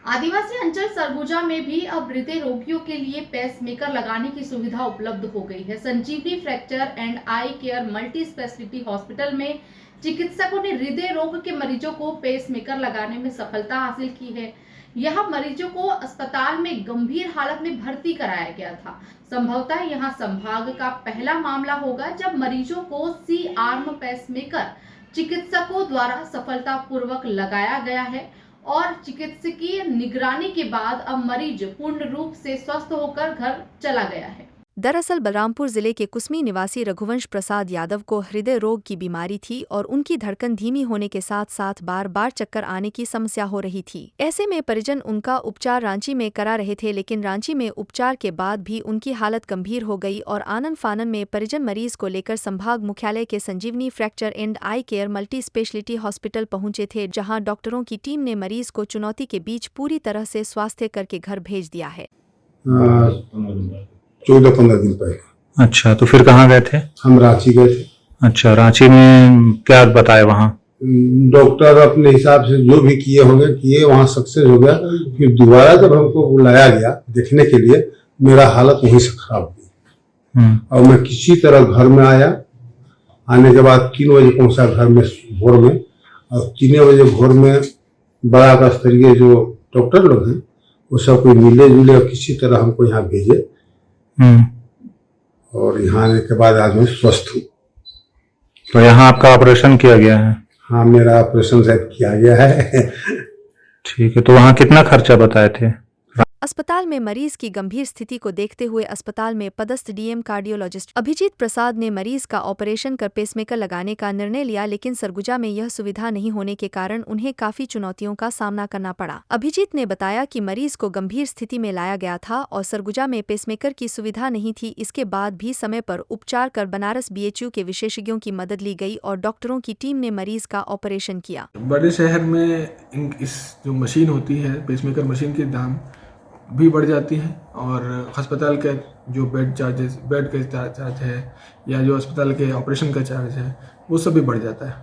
आदिवासी अंचल सरगुजा में भी अब हृदय रोगियों के लिए पेसमेकर लगाने की सुविधा उपलब्ध हो गई है। Sanjivani fracture and eye care multi speciality hospital में चिकित्सकों ने हृदय रोग के मरीजों को पेसमेकर लगाने में सफलता हासिल की है। यह मरीजों को अस्पताल में गंभीर हालत में भर्ती कराया गया था। संभवतः यहां संभाग का पहला मामला होगा जब मरीजों को सी आर्म पेसमेकर चिकित्सकों द्वारा सफलतापूर्वक लगाया गया है और चिकित्सकीय निगरानी के बाद अब मरीज पूर्ण रूप से स्वस्थ होकर घर चला गया है। दरअसल बलरामपुर जिले के कुसमी निवासी रघुवंश प्रसाद यादव को हृदय रोग की बीमारी थी और उनकी धड़कन धीमी होने के साथ साथ बार बार चक्कर आने की समस्या हो रही थी। ऐसे में परिजन उनका उपचार रांची में करा रहे थे, लेकिन रांची में उपचार के बाद भी उनकी हालत गंभीर हो गई और आनन फानन में परिजन मरीज को लेकर संभाग मुख्यालय के Sanjivani fracture and eye care multi speciality hospital पहुंचे थे, जहाँ डॉक्टरों की टीम ने मरीज को चुनौती के बीच पूरी तरह से स्वास्थ्य करके घर भेज दिया है। 14-15 दिन पहले। अच्छा, तो फिर कहाँ गए थे? हम रांची गए थे। अच्छा, रांची में क्या बताया वहाँ? डॉक्टर अपने हिसाब से जो भी किए होंगे किए, वहाँ सक्सेस हो गया। फिर दोबारा जब हमको बुलाया गया देखने के लिए, मेरा हालत वहीं से खराब हुई और मैं किसी तरह घर में आया। आने के बाद 3 बजे पहुंचा घर में भोर में, और 3 बजे भोर में बड़ा स्तरीय जो डॉक्टर लोग हैं वो सब कोई मिले जुले और किसी तरह हमको यहाँ भेजे और यहाँ आने के बाद आज मैं स्वस्थ हूँ। तो यहाँ आपका ऑपरेशन किया गया है? हाँ, मेरा ऑपरेशन शायद किया गया है। ठीक है, तो वहाँ कितना खर्चा बताए थे? अस्पताल में मरीज की गंभीर स्थिति को देखते हुए अस्पताल में पदस्थ डीएम कार्डियोलॉजिस्ट अभिजीत प्रसाद ने मरीज का ऑपरेशन कर पेसमेकर लगाने का निर्णय लिया, लेकिन सरगुजा में यह सुविधा नहीं होने के कारण उन्हें काफी चुनौतियों का सामना करना पड़ा। अभिजीत ने बताया कि मरीज को गंभीर स्थिति में लाया गया था और सरगुजा में पेसमेकर की सुविधा नहीं थी। इसके बाद भी समय पर उपचार कर बनारस बीएचयू के विशेषज्ञों की मदद ली गई और डॉक्टरों की टीम ने मरीज का ऑपरेशन किया। बड़े शहर में इस जो मशीन होती है पेसमेकर मशीन के दाम भी बढ़ जाती है और अस्पताल के जो बेड के चार्ज है या जो अस्पताल के ऑपरेशन का चार्ज है वो सब भी बढ़ जाता है।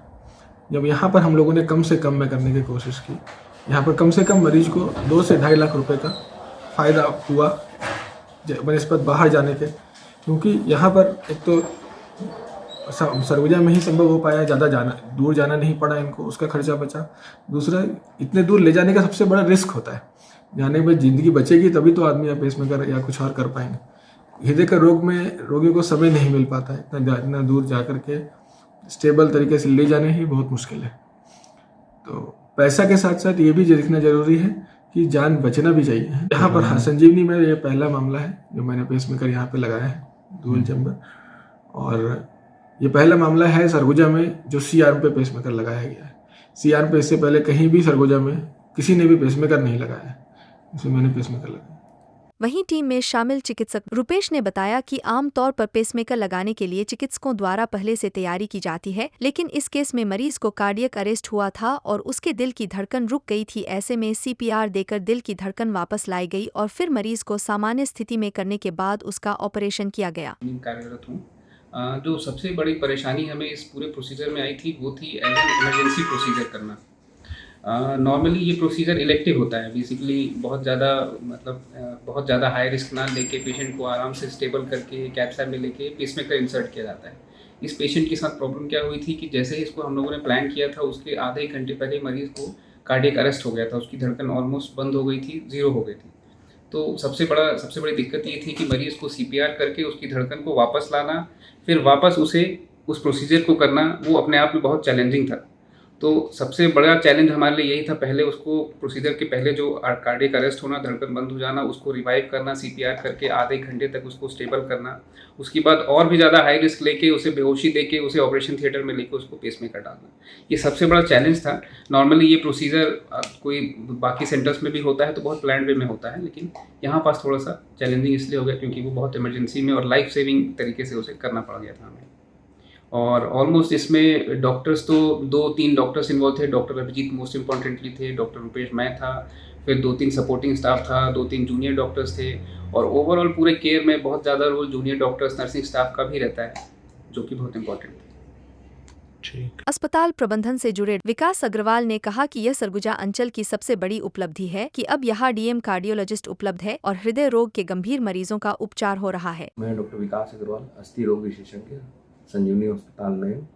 जब यहाँ पर हम लोगों ने कम से कम में करने की कोशिश की, यहाँ पर कम से कम मरीज को 2 से 2.5 लाख रुपए का फ़ायदा हुआ बनस्पत बाहर जाने के, क्योंकि यहाँ पर एक तो सरगुजा में ही संभव हो पाया, ज़्यादा दूर जाना नहीं पड़ा इनको, उसका खर्चा बचा। दूसरा, इतने दूर ले जाने का सबसे बड़ा रिस्क होता है। जाने के बाद ज़िंदगी बचेगी तभी तो आदमी या पेसमेकर या कुछ और कर पाएंगे। हृदय का रोग में रोगियों को समय नहीं मिल पाता है, इतना दूर जा कर के स्टेबल तरीके से ले जाने ही बहुत मुश्किल है। तो पैसा के साथ साथ ये भी देखना जरूरी है कि जान बचना भी चाहिए। यहाँ पर संजीवनी में ये पहला मामला है जो मैंने पेसमेकर यहाँ पे लगाया है, डुअल चैम्बर, और ये पहला मामला है सरगुजा में जो सी आर्म पे पेसमेकर लगाया गया है। सी आर्म पे इससे पहले कहीं भी सरगुजा में किसी ने भी पेसमेकर नहीं लगाया है, इसमें मैंने पेसमेकर लगाया। वहीं टीम में शामिल चिकित्सक रुपेश ने बताया कि आमतौर पर पेसमेकर लगाने के लिए चिकित्सकों द्वारा पहले से तैयारी की जाती है, लेकिन इस केस में मरीज को कार्डियक अरेस्ट हुआ था और उसके दिल की धड़कन रुक गई थी। ऐसे में सीपीआर देकर दिल की धड़कन वापस लाई गई और फिर मरीज को सामान्य स्थिति में करने के बाद उसका ऑपरेशन किया गया। कार्यरत हूँ। जो सबसे बड़ी परेशानी हमें इस पूरे प्रोसीजर में आई थी वो थी एज एन इमरजेंसी प्रोसीजर करना। नॉर्मली ये प्रोसीजर इलेक्टिव होता है, बेसिकली बहुत ज़्यादा हाई रिस्क ना लेके पेशेंट को आराम से स्टेबल करके कैप्सूल में लेके पेसमेकर इंसर्ट किया जाता है। इस पेशेंट के साथ प्रॉब्लम क्या हुई थी कि जैसे ही इसको हम लोगों ने प्लान किया था उसके आधे 1 घंटे पहले मरीज़ को कार्डियक अरेस्ट हो गया था, उसकी धड़कन ऑलमोस्ट बंद हो गई थी, 0 हो गई थी। तो सबसे बड़ी दिक्कत ये थी कि मरीज़ को सीपीआर करके उसकी धड़कन को वापस लाना, फिर वापस उस प्रोसीजर को करना, वो अपने आप में बहुत चैलेंजिंग था। तो सबसे बड़ा चैलेंज हमारे लिए यही था, पहले उसको प्रोसीजर के पहले जो कार्डियक अरेस्ट होना, धड़कन बंद हो जाना, उसको रिवाइव करना, सीपीआर करके आधे घंटे तक उसको स्टेबल करना, उसके बाद और भी ज़्यादा हाई रिस्क लेके उसे बेहोशी देके उसे ऑपरेशन थिएटर में लेके उसको पेसमेकर डालना, ये सबसे बड़ा चैलेंज था। नॉर्मली ये प्रोसीजर कोई बाकी सेंटर्स में भी होता है तो बहुत प्लान वे में होता है, लेकिन यहाँ पास थोड़ा सा चैलेंजिंग इसलिए हो गया क्योंकि वो बहुत इमरजेंसी में और लाइफ सेविंग तरीके से उसे करना पड़ गया था हमें। और ऑलमोस्ट इसमें डॉक्टर्स तो 2-3 डॉक्टर्स इन्वॉल्व थे। डॉक्टर अभिजीत मोस्ट इम्पॉर्टेंटली थे, डॉक्टर रुपेश मैं था, फिर 2-3 सपोर्टिंग स्टाफ था, 2-3 जूनियर डॉक्टर्स थे, और ओवरऑल पूरे केयर में बहुत ज़्यादा role junior doctors, nursing staff का भी रहता है, जो कि बहुत इम्पोर्टेंट है। ठीक। अस्पताल प्रबंधन से जुड़े विकास अग्रवाल ने कहा कि यह सरगुजा अंचल की सबसे बड़ी उपलब्धि है कि अब यहाँ डीएम कार्डियोलॉजिस्ट उपलब्ध है और हृदय रोग के गंभीर मरीजों का उपचार हो रहा है। मैं डॉक्टर विकास अग्रवाल, अस्थि रोग विशेषज्ञ, संजीवनी अस्पताल में।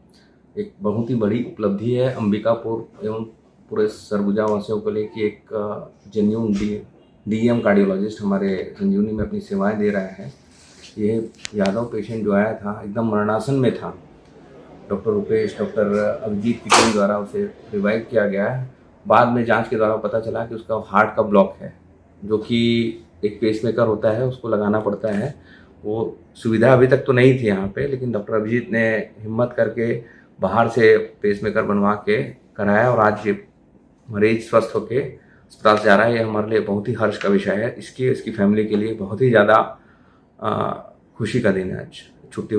एक बहुत ही बड़ी उपलब्धि है अंबिकापुर एवं पूरे सरगुजा वासियों को लेकर एक जेन्युइन डीएम कार्डियोलॉजिस्ट हमारे संजीवनी में अपनी सेवाएं दे रहा है। ये यादव पेशेंट जो आया था एकदम मरणासन में था। डॉक्टर रुपेश, डॉक्टर अभिजीत की टीम द्वारा उसे रिवाइव किया गया है। बाद में जांच के द्वारा पता चला कि उसका हार्ट का ब्लॉक है, जो कि एक पेसमेकर होता है, उसको लगाना पड़ता है। वो सुविधा अभी तक तो नहीं थी यहाँ पे, लेकिन डॉक्टर अभिजीत ने हिम्मत करके बाहर से पेसमेकर बनवा के कराया और आज ये मरीज स्वस्थ होके अस्पताल से आ रहा है। ये हमारे लिए बहुत ही हर्ष का विषय है। इसकी फैमिली के लिए बहुत ही ज़्यादा खुशी का दिन है आज। छुट्टी